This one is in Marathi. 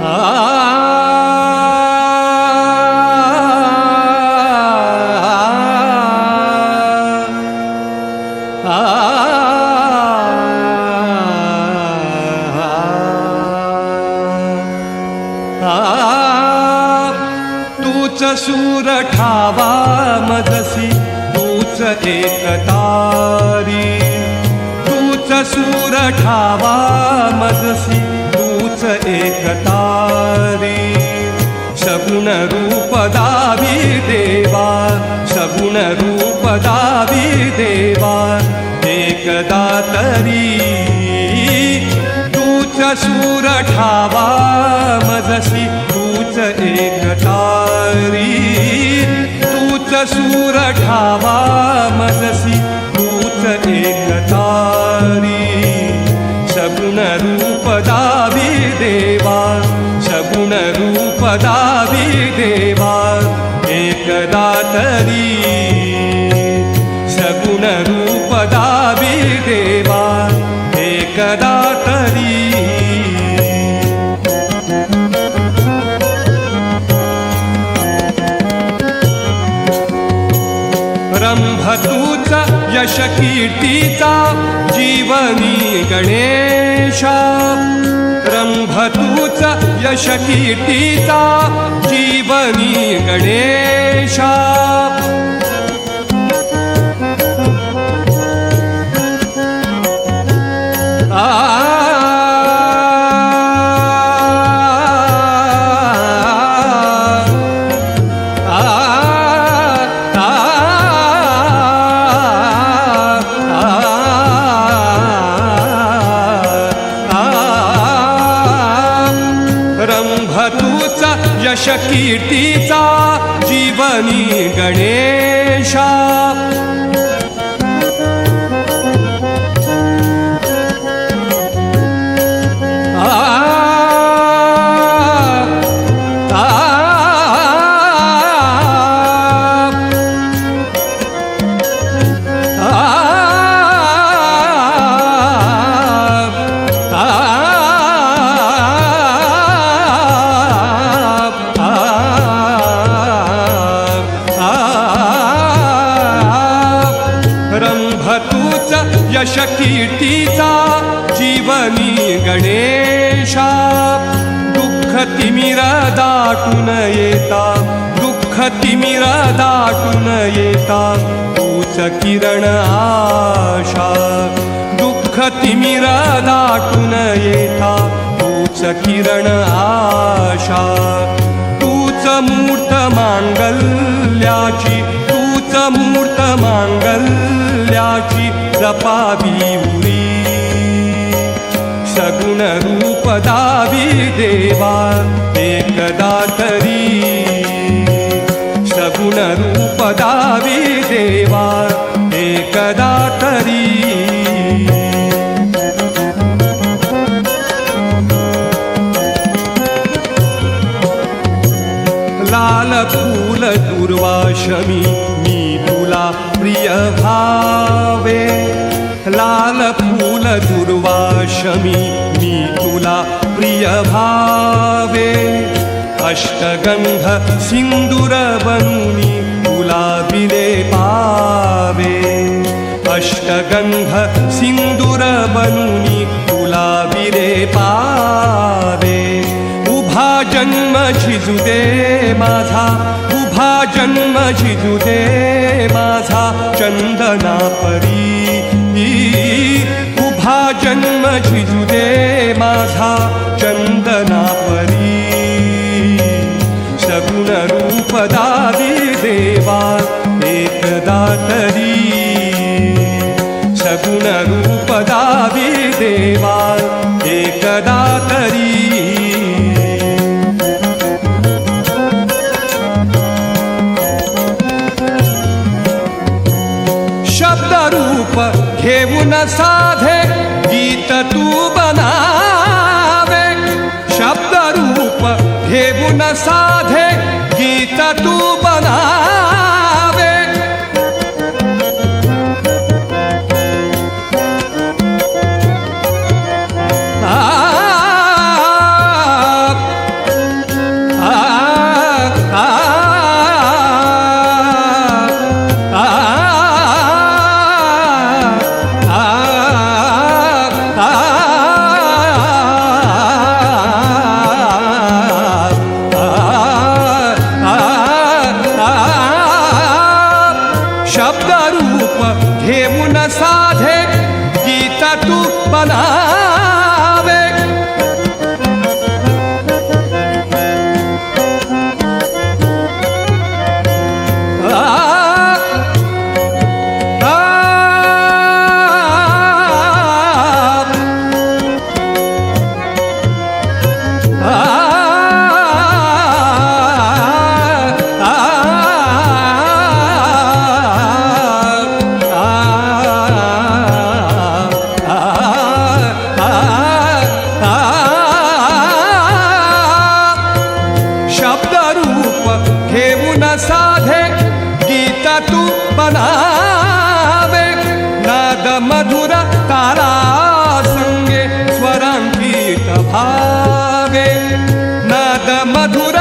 तूच सूर ठावा मजसी तूच एकतारी, तूच सूर ठावा मजसी तूच एकतारी. सगुण रूप दावी देवा, सगुण रूप दावी देवा एकदा तरी. तूच सूर ठावा मजसी तूच एकतारी, तूच सूर ठावा मजसी तूच एकतारी. सगुण रूप दावी देवा, सगुण रूप दावी देवा एकदा तरी. सगुण रूप दावी देवा एकदा तरी. रंभ तूच यश कीर्तीचा जीवनी गणेशा, रंभ तूच यश कीर्तीचा जीवनी गणेशा. रंभ तूच यश कीर्तीचा जीवनी गणेशा. यश कीर्तीचा जीवनी गणेशा. दुःख तिमिर दाटून येता, दुःख तिमिर दाटून येता तूच किरण आशा. दुःख तिमिर दाटून येता तूच किरण आशा. तूच मूर्त मांगल्याची, तूच मूर्त मांगल्याची जपावी उरी. सगुण रूप दावी देवा एकदा तरी. सगुण रूप दावी देवा एकदा तरी. लाल फूल दुर्वाशमी मी तुला प्रिय भावे. लाल फूल दुर्वाशमी मी तुला प्रिय भावे. अष्टगंध सिंदूर बनूनी तुला विले पावे. अष्टगंध सिंदूर बनूनी तुला विले पावे. उभा जन्म झिजू दे माझा, उभा जन्म झिजू दे माझा चंदना परी. उभा जन्म झिजू दे माझा चंदना परी. सगुण रूप दावी देवा एकदा तरी. सगुण रूप दावी देवा एकदा तरी. शब्दरूप घेऊन साधे गीत तू बनावे. शब्दरूप घेऊन साधे गीत तू बनावे. मधुर तारा संगे स्वरांकित भावे नाद मधुर